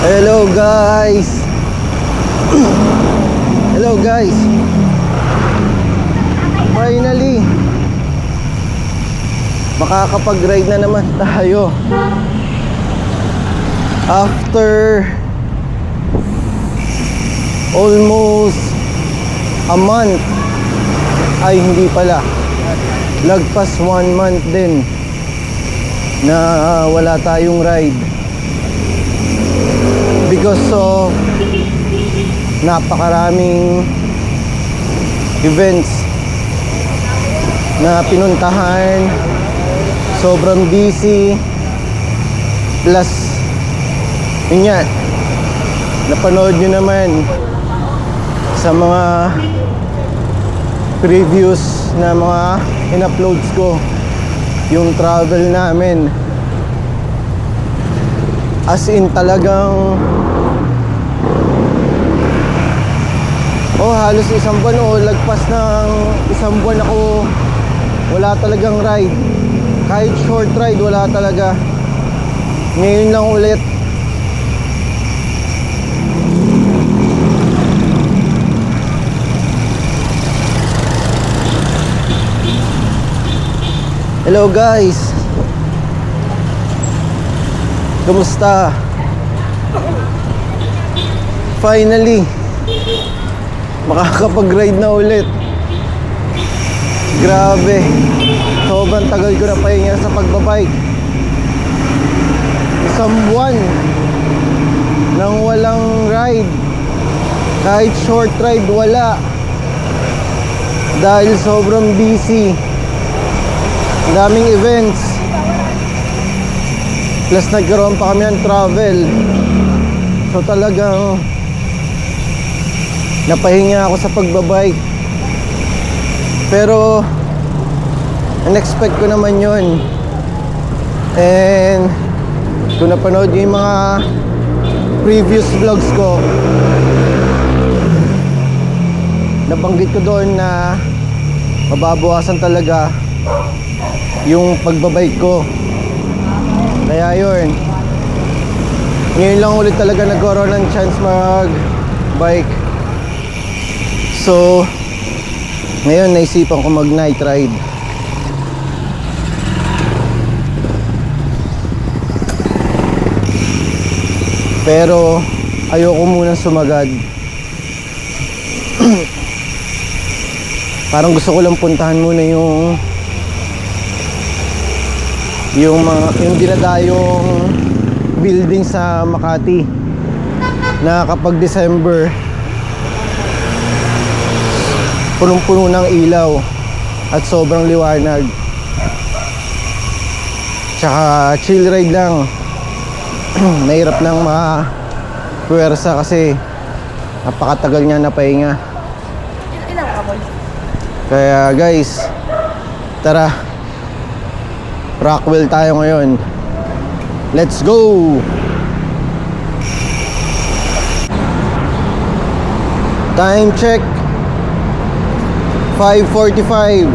Hello guys. Hello guys. Finally makakapag-ride na naman tayo. After almost a month. Ay hindi pala, lagpas 1 month din na wala tayong ride because of napakaraming events na pinuntahan, sobrang busy, plus yun nga, napanood nyo naman sa mga previous na mga in-uploads ko yung travel namin. As in talagang halos isang buwan o lagpas ng isang buwan ako wala talagang ride. Kahit short ride wala talaga. Ngayon lang ulit. Hello guys. Kumusta? Finally makakapag-ride na ulit. Grabe, sobrang tagal ko na pahinga sa pagbabike. Isang buwan nang walang ride. Kahit short ride wala, dahil sobrang busy. Daming events, plus nagkaroon pa kami ng travel. So talagang napahinga ako sa pagbabike. Pero unexpect ko naman yun. And kung napanood yung mga previous vlogs ko, nabanggit ko doon na mababawasan talaga yung pagbabike ko. Kaya yun, ngayon lang ulit talaga nagkaroon ng chance mag-bike. So ngayon naisipan ko mag night ride. Pero ayoko muna sumagad. Parang gusto ko lang puntahan muna yung dinadayong building sa Makati na kapag December punong-puno ng ilaw at sobrang liwanag. Tsaka chill ride lang. Mahirap lang ma-puwersa kasi napakatagal niya na pahinga. Kaya guys, tara, Rockwell tayo ngayon. Let's go! Time check 5:45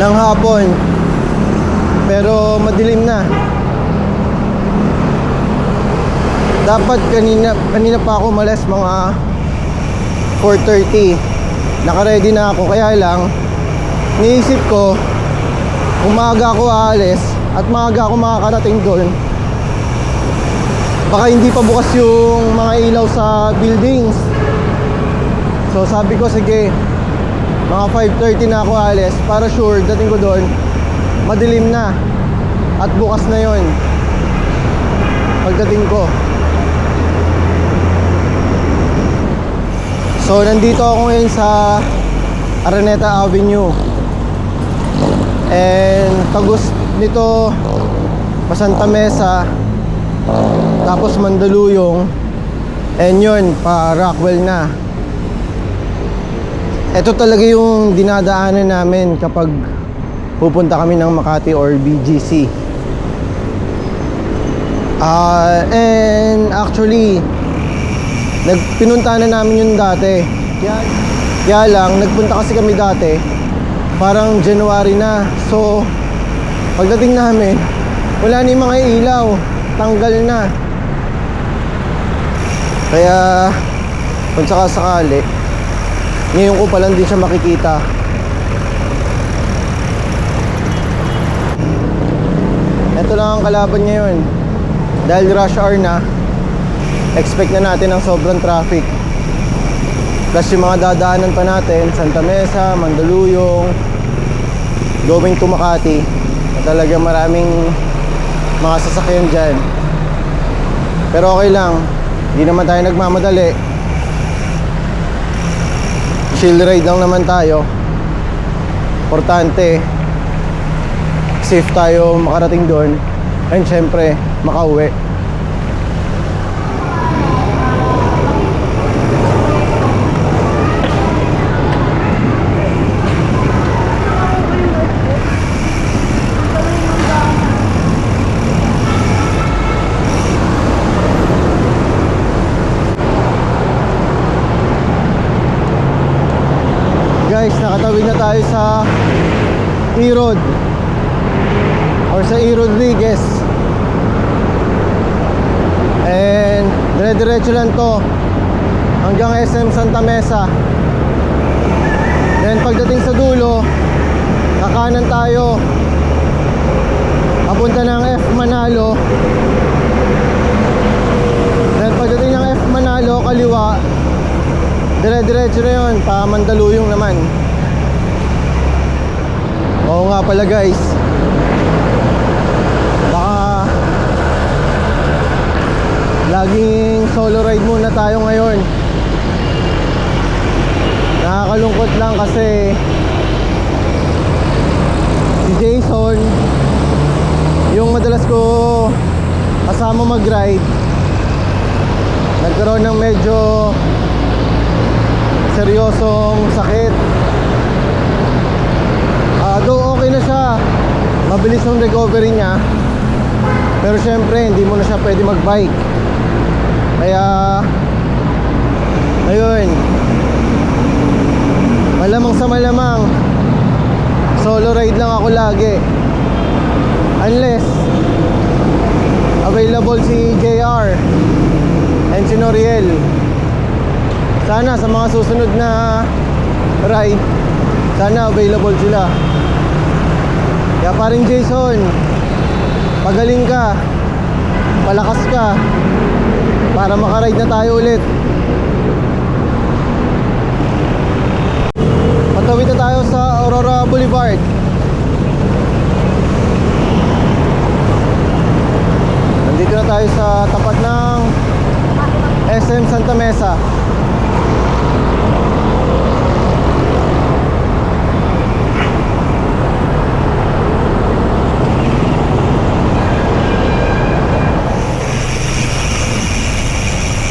ng hapon. Pero madilim na. Dapat kanina pa ako umalis, mga 4:30. Naka-ready na ako, kaya lang niisip ko umaga ako aalis at maaga ako makakarating doon, baka hindi pa bukas yung mga ilaw sa buildings. So sabi ko sige, mga 5:30 na ako aalis para sure dating ko doon madilim na at bukas na yon pagdating ko. So nandito ako ngayon sa Araneta Avenue, and tagos nito pa Santa Mesa, tapos Mandaluyong, and yun pa Rockwell na. Ito talaga yung dinadaanan namin kapag pupunta kami ng Makati or BGC. And actually pinunta na namin yun dati. Kaya lang, nagpunta kasi kami dati parang January na. So pagdating namin, wala na yung mga ilaw, tanggal na. Kaya kung sakasakali, ngayon ko pa lang din siya makikita. Ito lang ang kalaban ngayon. Dahil rush hour na, expect na natin ang sobrang traffic. Plus yung mga dadaanan pa natin, Santa Mesa, Mandaluyong, going to Makati, talaga maraming mga sasakyan dyan. Pero okay lang, hindi naman tayo nagmamadali. Chill ride lang naman tayo. Importante, safe tayo makarating doon. And syempre, makauwi. Guys, nakatawid na tayo sa E-Road or sa E. Rodriguez, and dire-diretso lang to hanggang SM Santa Mesa. Then pagdating sa dulo, kakanan tayo papunta ng F Manalo. Then pagdating ng F Manalo, kaliwa, dire-diretso na yun, pa Mandaluyong naman. Oo nga pala guys, baka laging solo ride muna tayo ngayon. Nakakalungkot lang kasi si Jason, yung madalas ko kasama mag-ride, nagkaroon ng medyo seryosong sakit. Though okay na siya, mabilis yung recovery niya, pero syempre hindi mo na siya pwede mag-bike. Kaya ayun, malamang sa malamang solo ride lang ako lagi, unless available si JR and si Noriel. Sana sa mga susunod na ride, sana available sila. Kaya paring Jason, pagaling ka, palakas ka, para makaride na tayo ulit. Patawid na tayo sa Aurora Boulevard. Nandito na tayo sa tapat ng SM Santa Mesa.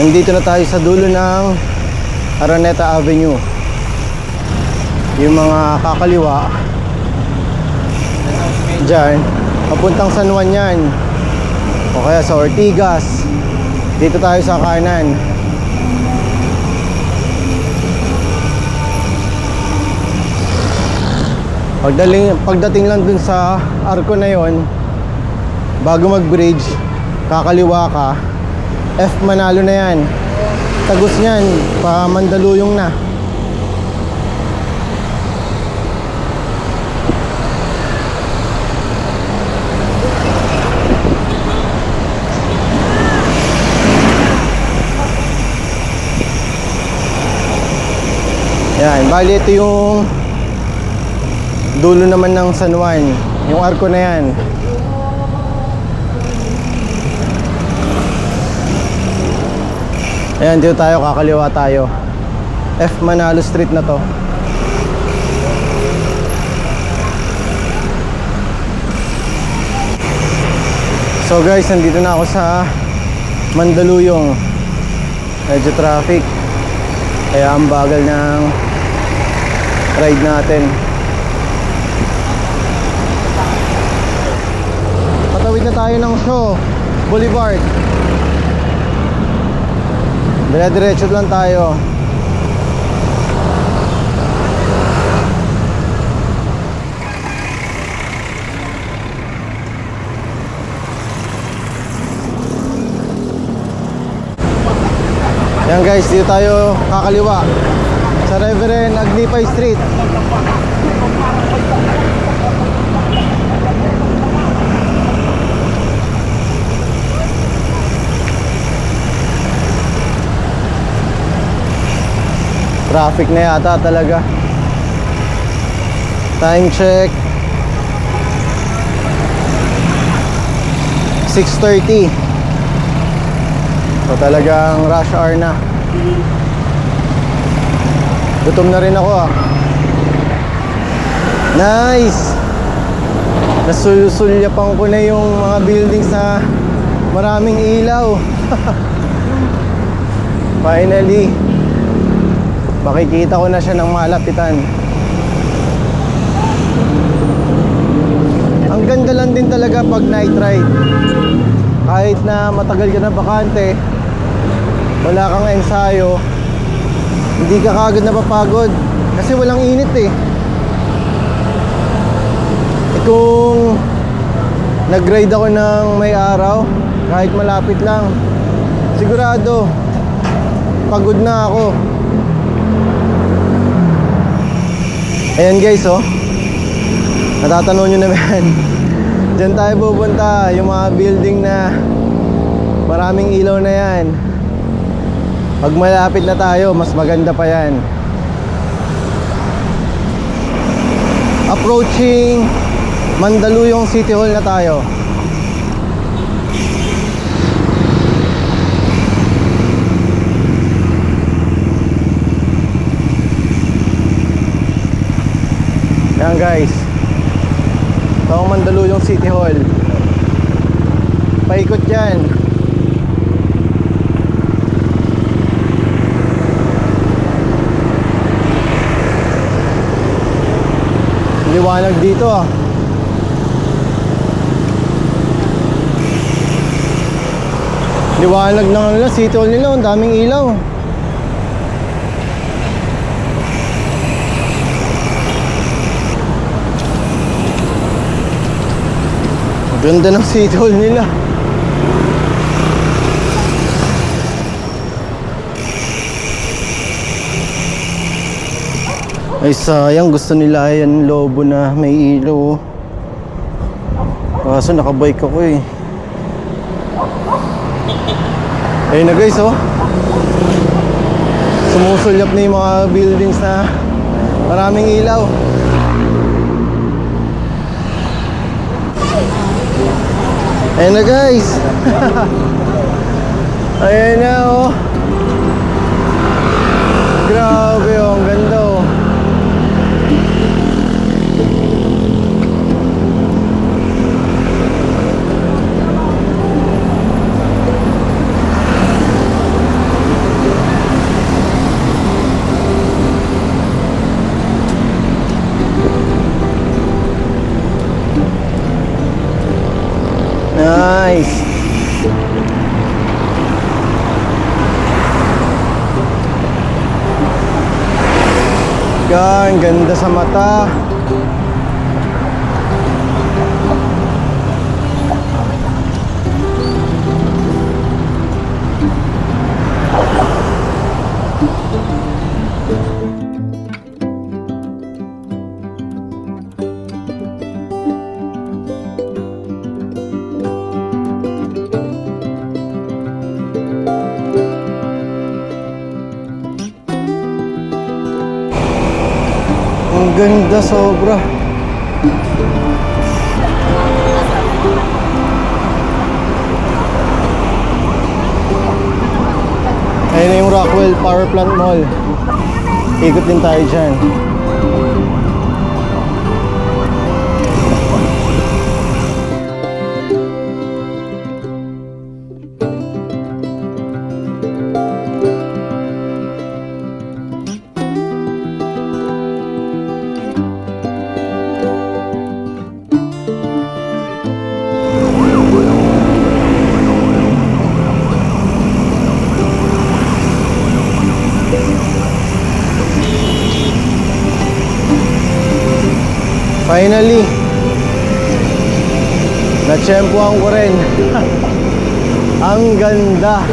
Nandito na tayo sa dulo ng Araneta Avenue. Yung mga kakaliwa dyan, papuntang San Juan yan, o kaya sa Ortigas. Dito tayo sa kanan. Pagdating lang dun sa arko na yon, bago mag-bridge, kakaliwa ka, F Manalo na yan. Tagos niyan, pa Mandaluyong na. Yan, bali ito yung dulo naman ng San Juan, yung arko na yan. Ayan, dito tayo, kakaliwa tayo. F Manalo Street na to. So guys, nandito na ako sa Mandaluyong. Medyo traffic, kaya ang bagal ng ride natin. Patawid na tayo ng Shaw Boulevard. Dire-diretso lang tayo. Yan guys, dito tayo kakaliwa sa Reverend Aglipay Street. Traffic na yata talaga. Time check 6:30. So talagang rush hour na. Gutom na rin ako ah. Nice! Nasusulyapan ko na yung mga buildings na maraming ilaw. Finally, makikita ko na siya ng malapitan. Ang ganda lang din talaga pag night ride. Kahit na matagal ka na bakante, wala kang ensayo, hindi ka kagad napapagod kasi walang init eh. Kung nag-ride ako ng may araw, kahit malapit lang, sigurado pagod na ako. Ayan guys, oh, natatanong nyo naman. Diyan tayo pupunta, yung mga building na maraming ilaw na yan. Pag malapit na tayo, mas maganda pa yan. Approaching Mandaluyong City Hall na tayo. Yan guys, ito ang Mandaluyong City Hall. Paikot yan. Liwanag dito ah. Liwanag ng ano, City Hall nila, ang daming ilaw. Ganda ng City Hall nila. Ay sayang, gusto nila yan lobo na may ilaw. Kaso nakabike ako eh. Ayun na guys, oh, sumusulyap na yung mga buildings na maraming ilaw. Ayun na guys. Ayun na, oh. Grabe, oh, ang ganda, oh. Nice. Yan, ganda sa mata. Ang ganda sobra. Ayun na yung Rockwell Power Plant Mall. Ikot din tayo dyan. Finally, natsyempohan ko rin. Ang ganda.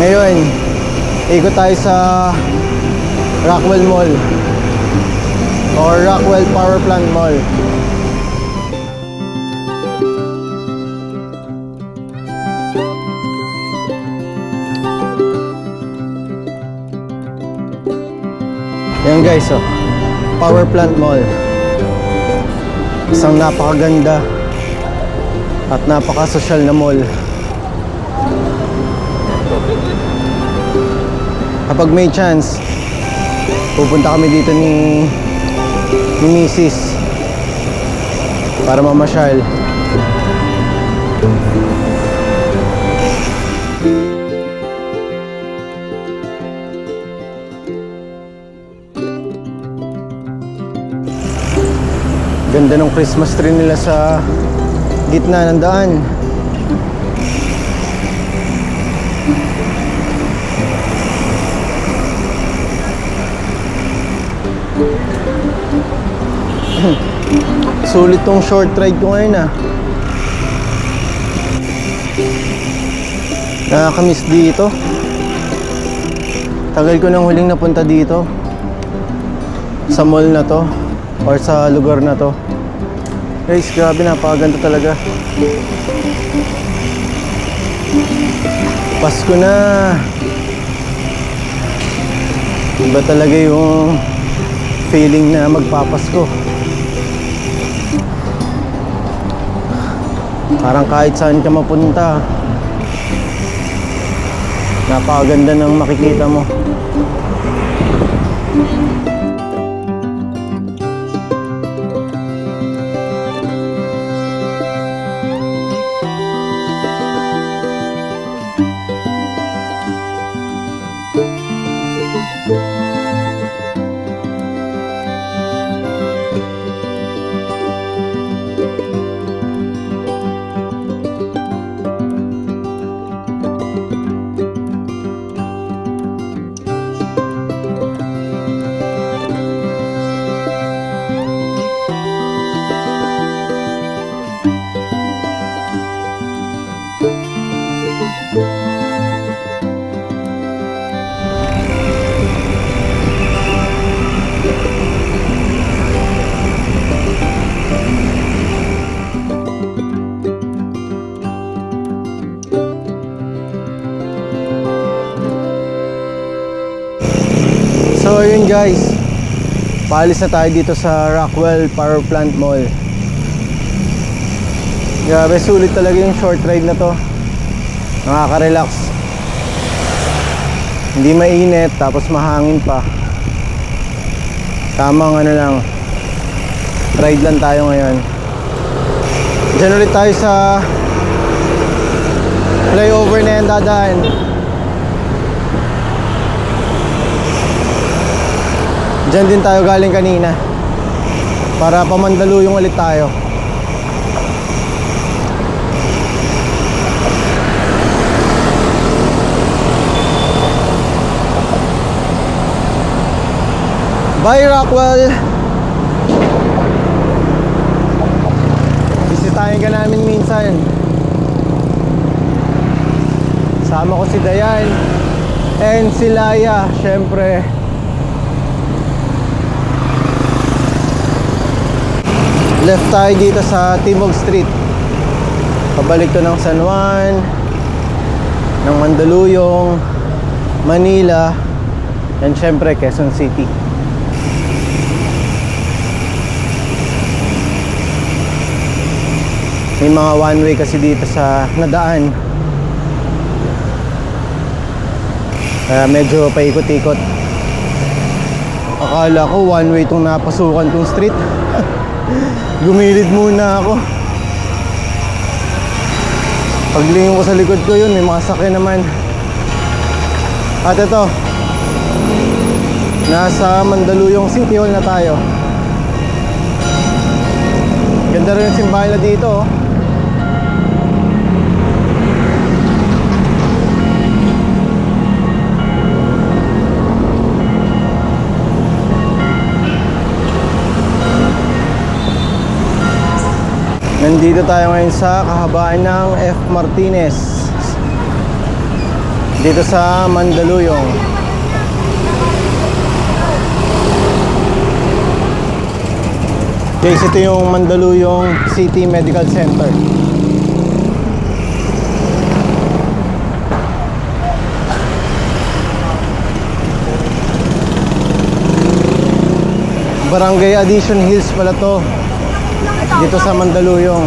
Ngayon, ikot tayo sa Rockwell Mall or Rockwell Power Plant Mall. Yan guys, oh, Power Plant Mall. Isang napakaganda at napakasosyal na mall. Kapag may chance, pupunta kami dito ni Mrs. para mamasyal. Ganda ng Christmas tree nila sa gitna ng daan. Sulit tong short ride ko ngayon, nakakamiss dito. Tagal ko nang huling napunta dito sa mall na to or sa lugar na to. Guys, grabe, napakaganda talaga. Pasko na. Iba talaga yung feeling na magpapasko. Parang kahit saan ka mapunta, napakaganda ng makikita mo. So yun guys, paalis na tayo dito sa Rockwell Power Plant Mall. Grabe, sulit talaga yung short ride na to. Nakaka-relax. Hindi mainit, tapos mahangin pa. Tamang ano lang, ride lang tayo ngayon. Diyan ulit tayo sa flyover na yan dadaan. Diyan din tayo galing kanina para pamandaluyong ulit tayo. Bye Rockwell! Bisitahin ka namin minsan. Sama ko si Dayan and si Laya, syempre. Left tayo dito sa Timog Street. Pabalik to ng San Juan, ng Mandaluyong, Manila, and syempre Quezon City. May mga one way kasi dito sa nadaan, kaya medyo paikot-ikot. Akala ko one way itong napasukan tong street. Gumilid muna ako. Paglingon ko sa likod ko, yun may mga sakyan naman. At ito, nasa Mandaluyong City Hall na tayo. Ganda rin yung simbahan na dito, oh. Nandito tayo ngayon sa kahabaan ng F. Martinez. dito sa Mandaluyong. Guys, ito yung Mandaluyong City Medical Center. Barangay Addition Hills pala to, dito sa Mandaluyong.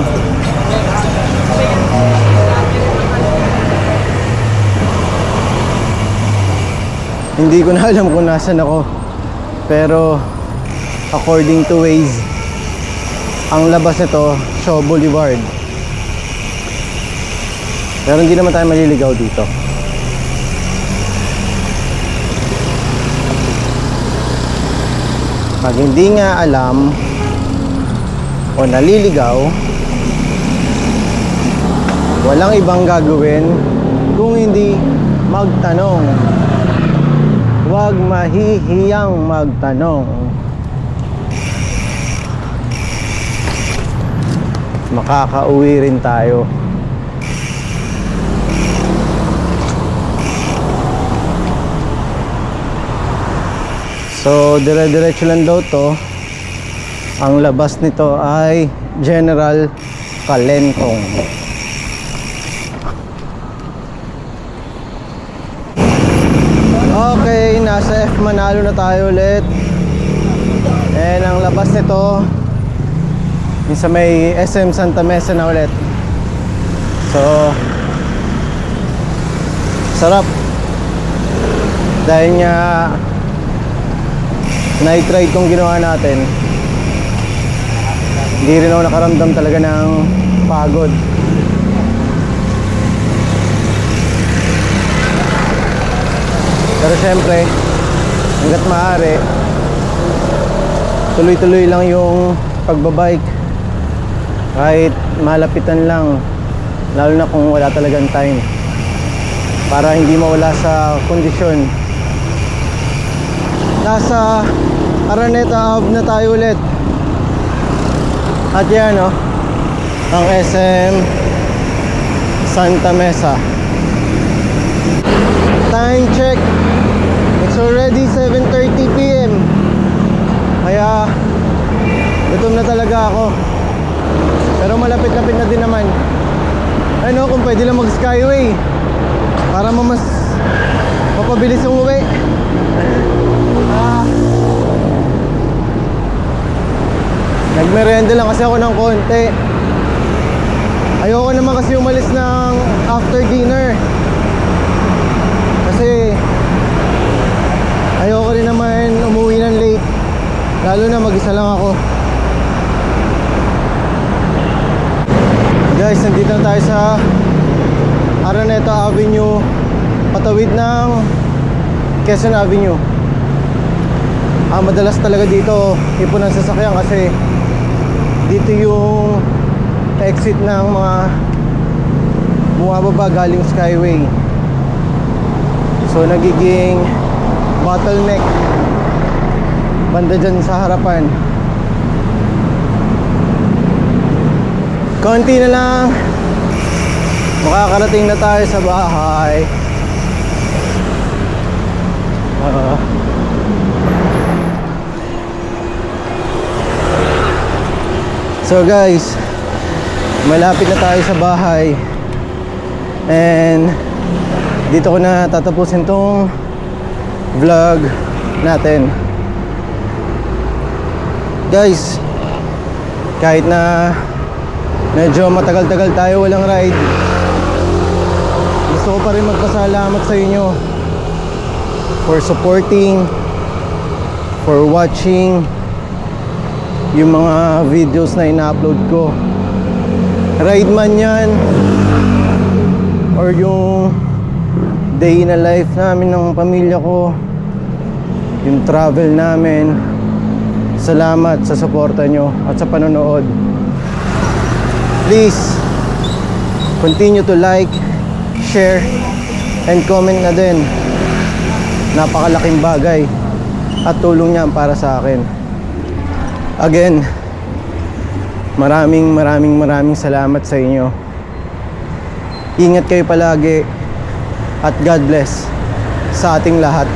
Hindi ko na alam kung nasan ako, pero according to Waze, ang labas nito Shaw Boulevard. Pero hindi naman tayo maliligaw dito. Pag hindi nga alam o naliligaw, walang ibang gagawin kung hindi magtanong. Huwag mahihiyang magtanong. Makakauwi rin tayo. So, dire-diretso lang daw to. Ang labas nito ay General Calentong. Okay, nasa F Manalo na tayo ulit. And ang labas nito yung sa may SM Santa Mesa na ulit. So, sarap. Dahil nga night ride tong ginawa natin, hindi rin ako nakaramdam talaga ng pagod. Pero syempre, hanggat maaari, tuloy-tuloy lang yung pagbabike. Kahit malapitan lang, lalo na kung wala talagang time, para hindi mawala sa kondisyon. Nasa Araneta Ave na tayo ulit. At yan, oh, ang SM Santa Mesa. Time check, it's already 7:30 PM. Kaya gutom na talaga ako. Pero malapit-lapit na din naman. Ano, kung pwede lang mag-skyway para mas mapabilis yung uwi. Nagmerenda lang kasi ako ng konti. Ayoko naman kasi umalis ng after dinner, kasi ayoko rin naman umuwi ng late, lalo na mag-isa lang ako. Guys, nandito na tayo sa Araneta Avenue, patawid ng Quezon Avenue. Madalas talaga dito ipon ng sasakyan kasi dito yung exit ng mga bumababa galing Skyway. So nagiging bottleneck banda dyan sa harapan. Konti na lang, makakarating na tayo sa bahay. So guys, malapit na tayo sa bahay. And dito ko na tatapusin tong vlog natin. Guys, kahit na medyo matagal-tagal tayo walang ride, gusto ko pa rin magpasalamat sa inyo for supporting, for watching yung mga videos na ina-upload ko. Ride man yan or yung day in a life namin ng pamilya ko, yung travel namin. Salamat sa suporta nyo at sa panonood. Please continue to like, share, and comment na din. Napakalaking bagay at tulong niyan para sa akin. Again, maraming salamat sa inyo. Ingat kayo palagi. At God bless sa ating lahat.